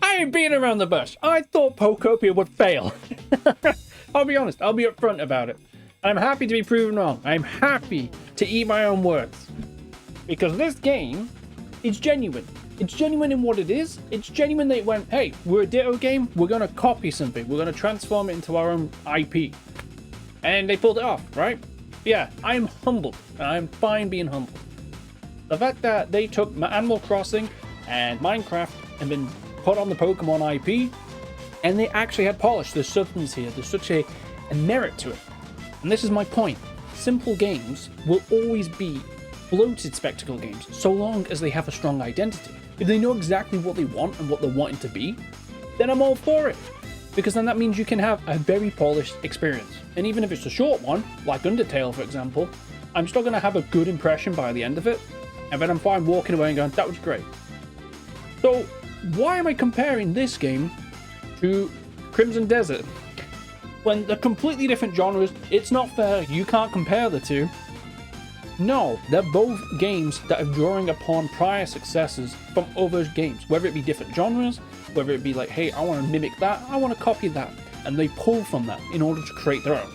I ain't being around the bush. I thought Pokopia would fail. I'll be honest. I'll be upfront about it. I'm happy to be proven wrong. I'm happy to eat my own words. Because this game is genuine. It's genuine in what it is. It's genuine that it went, hey, we're a Ditto game. We're going to copy something. We're going to transform it into our own IP. And they pulled it off, right? Yeah, I'm humbled. I'm fine being humbled. The fact that they took Animal Crossing and Minecraft and been put on the Pokemon IP, and they actually had polish. There's substance here. There's such a merit to it. And this is my point. Simple games will always be bloated spectacle games, so long as they have a strong identity. If they know exactly what they want and what they're wanting to be, then I'm all for it. Because then that means you can have a very polished experience. And even if it's a short one, like Undertale for example, I'm still going to have a good impression by the end of it. And then I'm fine walking away and going, that was great. So why am I comparing this game to Crimson Desert? When they're completely different genres, it's not fair, you can't compare the two. No, they're both games that are drawing upon prior successes from other games, whether it be different genres, whether it be like, hey, I want to mimic that, I want to copy that, and they pull from that in order to create their own.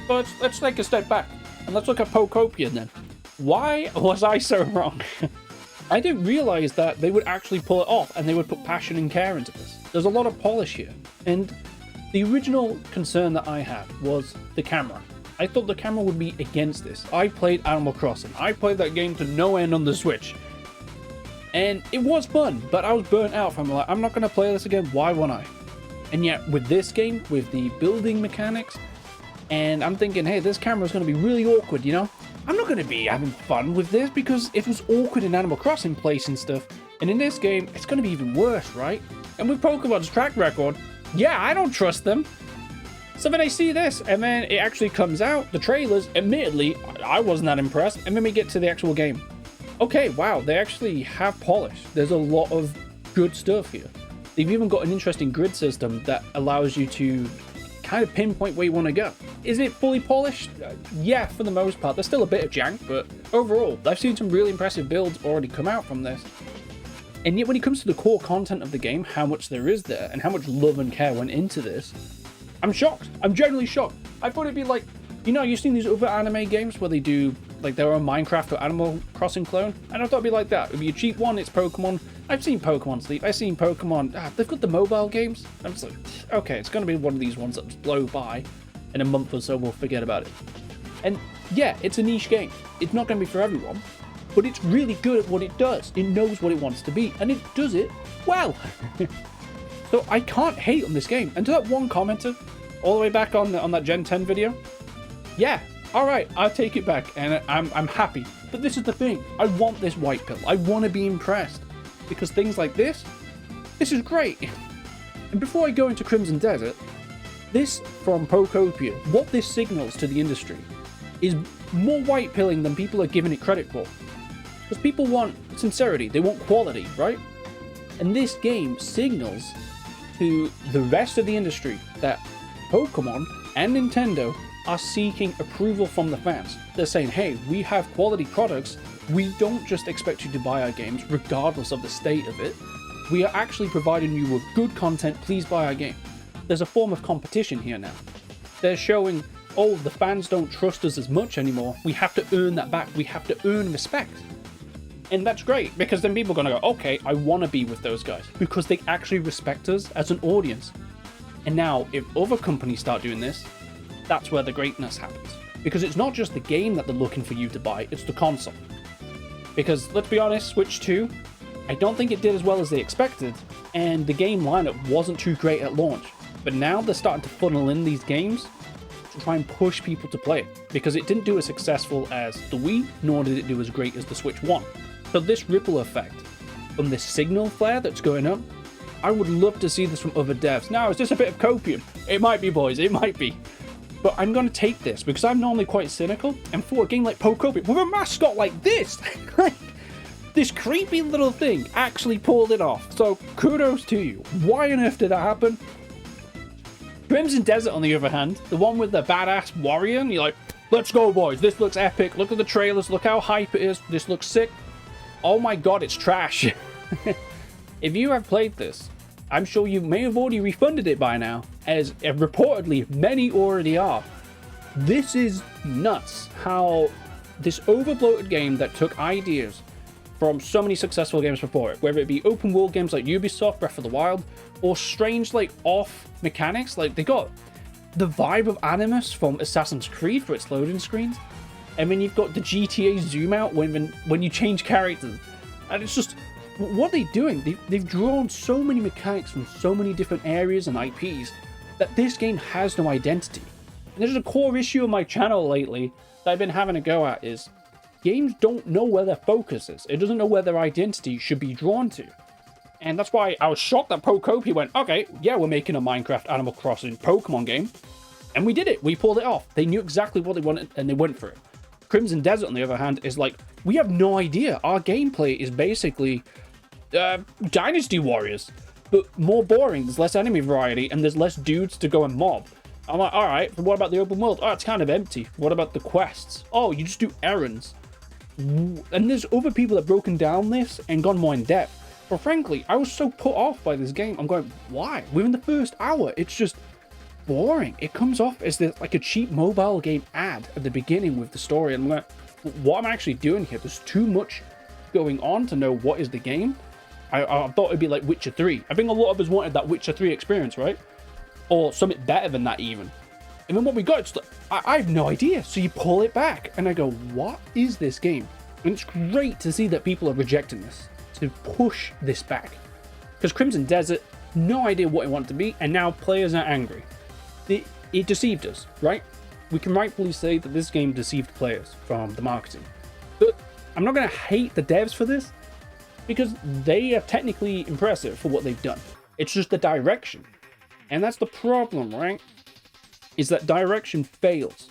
But let's take a step back, and let's look at Pokopia then. Why was I so wrong? I didn't realize that they would actually pull it off, and they would put passion and care into this. There's a lot of polish here, and the original concern that I had was the camera. I thought the camera would be against this. I played Animal Crossing. I played that game to no end on the Switch. And it was fun, but I was burnt out from like, I'm not going to play this again, why won't I? And yet, with this game, with the building mechanics, and I'm thinking, hey, this camera is going to be really awkward, you know? I'm not going to be having fun with this, because it was awkward in Animal Crossing placing stuff, and in this game, it's going to be even worse, right? And with Pokemon's track record, yeah, I don't trust them. So then I see this, and then it actually comes out, the trailers, admittedly, I wasn't that impressed, and then we get to the actual game. Okay, wow, they actually have polish. There's a lot of good stuff here. They've even got an interesting grid system that allows you to kind of pinpoint where you want to go. Is it fully polished? Yeah, for the most part. There's still a bit of jank, but overall, I've seen some really impressive builds already come out from this. And yet when it comes to the core content of the game, how much there is there, and how much love and care went into this, I'm shocked. I'm genuinely shocked. I thought it'd be like, you know, you've seen these other anime games where they do like their own Minecraft or Animal Crossing clone, and I thought it'd be like that. It'd be a cheap one, it's Pokemon. I've seen Pokemon Sleep, I've seen Pokemon, they've got the mobile games. I'm just like, okay, it's gonna be one of these ones that just blow by. In a month or so, we'll forget about it. And yeah, it's a niche game. It's not gonna be for everyone, but it's really good at what it does. It knows what it wants to be, and it does it well. So I can't hate on this game. And to that one commenter, all the way back on that Gen 10 video, yeah, all right, I'll take it back, and I'm happy. But this is the thing. I want this white pill. I want to be impressed, because things like this is great. And before I go into Crimson Desert, this from Pokopia, what this signals to the industry is more white pilling than people are giving it credit for. Because people want sincerity, they want quality, right? And this game signals to the rest of the industry that Pokemon and Nintendo are seeking approval from the fans. They're saying, hey, we have quality products. We don't just expect you to buy our games regardless of the state of it. We are actually providing you with good content. Please buy our game. There's a form of competition here now. They're showing, oh, the fans don't trust us as much anymore. We have to earn that back. We have to earn respect. And that's great, because then people are going to go, okay, I want to be with those guys, because they actually respect us as an audience. And now, if other companies start doing this, that's where the greatness happens. Because it's not just the game that they're looking for you to buy, it's the console. Because, let's be honest, Switch 2, I don't think it did as well as they expected, and the game lineup wasn't too great at launch. But now they're starting to funnel in these games to try and push people to play it, because it didn't do as successful as the Wii, nor did it do as great as the Switch 1. So this ripple effect from this signal flare that's going up, I would love to see this from other devs. Now, is this a bit of copium? It might be, boys, it might be. But I'm going to take this, because I'm normally quite cynical, and for a game like Pokopia, with a mascot like this, like this creepy little thing actually pulled it off. So kudos to you. Why on earth did that happen? Crimson Desert, on the other hand, the one with the badass warrior, and you're like, let's go, boys, this looks epic. Look at the trailers, look how hype it is, this looks sick. Oh my god, it's trash. If you have played this, I'm sure you may have already refunded it by now, as reportedly many already are. This is nuts how this overbloated game that took ideas from so many successful games before it, whether it be open world games like Ubisoft, Breath of the Wild, or strange like off mechanics, like they got the vibe of Animus from Assassin's Creed for its loading screens, and then you've got the GTA zoom out when you change characters, and it's just, what are they doing? They've drawn so many mechanics from so many different areas and IPs that this game has no identity. And there's a core issue of my channel lately that I've been having a go at is games don't know where their focus is. It doesn't know where their identity should be drawn to. And that's why I was shocked that Pokopia went, okay, yeah, we're making a Minecraft, Animal Crossing, Pokemon game. And we did it. We pulled it off. They knew exactly what they wanted and they went for it. Crimson Desert, on the other hand, is like, we have no idea. Our gameplay is basically Dynasty Warriors, but more boring. There's less enemy variety and there's less dudes to go and mob. I'm like, all right, but what about the open world? Oh, it's kind of empty. What about the quests? Oh, you just do errands. And there's other people that have broken down this and gone more in depth. But frankly, I was so put off by this game. I'm going, why? Within the first hour, it's just boring. It comes off as like a cheap mobile game ad at the beginning with the story. And I'm like, what am I actually doing here? There's too much going on to know what is the game. I thought it'd be like Witcher 3. I think a lot of us wanted that Witcher 3 experience, right? Or something better than that even. And then what we got, it's like, I have no idea. So you pull it back and I go, what is this game? And it's great to see that people are rejecting this, to push this back. Because Crimson Desert, no idea what it wanted to be, and now players are angry. It deceived us, right? We can rightfully say that this game deceived players from the marketing. But I'm not going to hate the devs for this, because they are technically impressive for what they've done. It's just the direction. And that's the problem, right? Is that direction fails.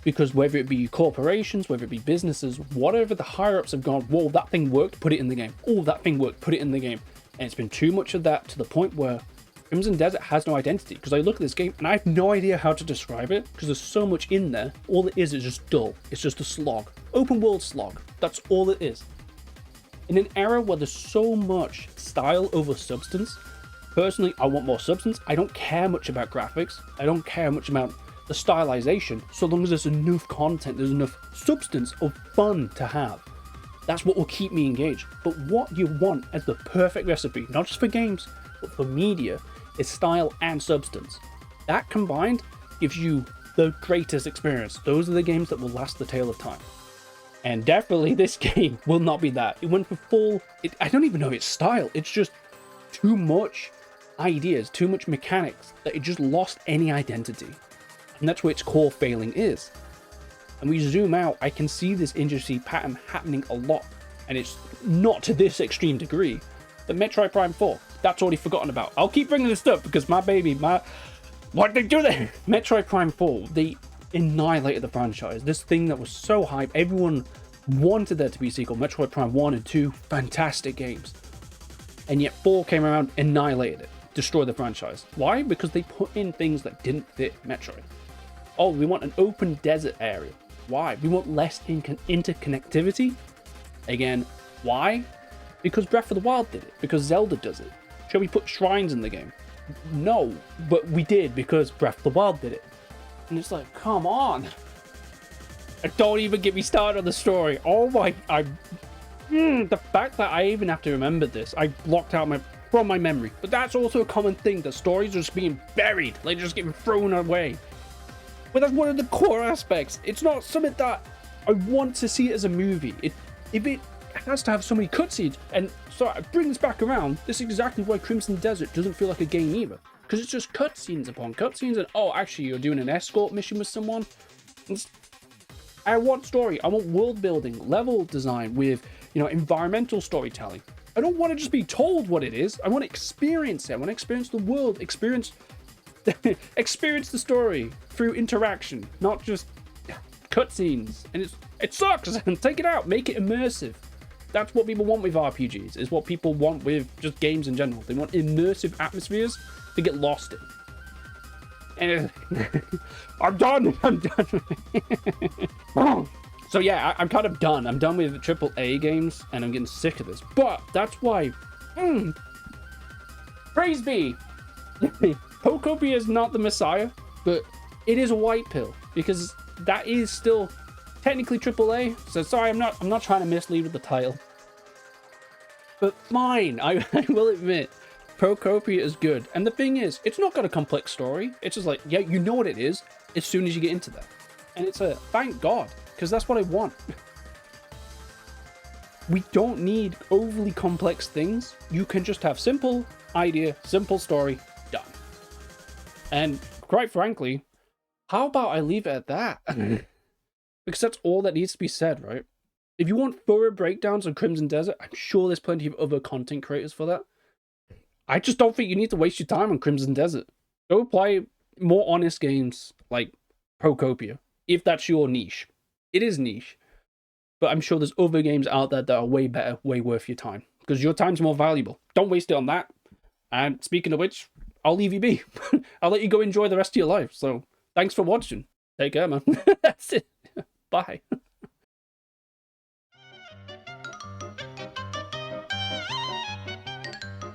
Because whether it be corporations, whether it be businesses, whatever, the higher-ups have gone, whoa, that thing worked, put it in the game. Oh, that thing worked, put it in the game. And it's been too much of that to the point where Crimson Desert has no identity. Because I look at this game and I have no idea how to describe it because there's so much in there. All it is just dull. It's just a slog. Open world slog. That's all it is. In an era where there's so much style over substance, personally, I want more substance. I don't care much about graphics. I don't care much about the stylization, so long as there's enough content, there's enough substance of fun to have. That's what will keep me engaged. But what you want as the perfect recipe, not just for games, but for media, is style and substance. That combined gives you the greatest experience. Those are the games that will last the tale of time. And definitely this game will not be that. It went for full, I don't even know its style. It's just too much ideas, too much mechanics, that it just lost any identity. And that's where its core failing is. And we zoom out, I can see this industry pattern happening a lot. And it's not to this extreme degree. But Metroid Prime 4, that's already forgotten about. I'll keep bringing this up because my baby, what did they do there? Metroid Prime 4, they annihilated the franchise. This thing that was so hyped, everyone wanted there to be a sequel. Metroid Prime 1 and 2, fantastic games. And yet 4 came around, annihilated it, destroyed the franchise. Why? Because they put in things that didn't fit Metroid. Oh, we want an open desert area. Why? We want less interconnectivity. Again, why? Because Breath of the Wild did it. Because Zelda does it. Shall we put shrines in the game? No, but we did because Breath of the Wild did it. And it's like, come on. Don't even get me started on the story. Oh my, the fact that I even have to remember this, I blocked out from my memory. But that's also a common thing. The stories are just being buried. They're just getting thrown away. But that's one of the core aspects. It's not something that I want to see it as a movie. If it has to have so many cutscenes, and so I bring this back around, this is exactly why Crimson Desert doesn't feel like a game either. Because it's just cutscenes upon cutscenes, and oh, actually, you're doing an escort mission with someone. I want story. I want world building, level design with, environmental storytelling. I don't want to just be told what it is. I want to experience it. I want to experience the world, experience the story through interaction, not just cutscenes. And it sucks. Take it out. Make it immersive. That's what people want with RPGs. Is what people want with just games in general. They want immersive atmospheres to get lost in. And I'm done. So yeah, I'm kind of done. I'm done with AAA games, and I'm getting sick of this. But that's why Praise be. Pokopia is not the messiah, but it is a white pill because that is still technically AAA. So sorry, I'm not trying to mislead with the title. But mine, I will admit, Pokopia is good. And the thing is, it's not got a complex story. It's just like, yeah, you know what it is as soon as you get into that. And it's a thank God, because that's what I want. We don't need overly complex things. You can just have simple idea, simple story, done. And quite frankly, how about I leave it at that? Because that's all that needs to be said, right? If you want thorough breakdowns on Crimson Desert, I'm sure there's plenty of other content creators for that. I just don't think you need to waste your time on Crimson Desert. Go play more honest games like Pokopia, if that's your niche. It is niche. But I'm sure there's other games out there that are way better, way worth your time. Because your time's more valuable. Don't waste it on that. And speaking of which, I'll leave you be. I'll let you go enjoy the rest of your life. So, thanks for watching. Take care, man. That's it. Bye.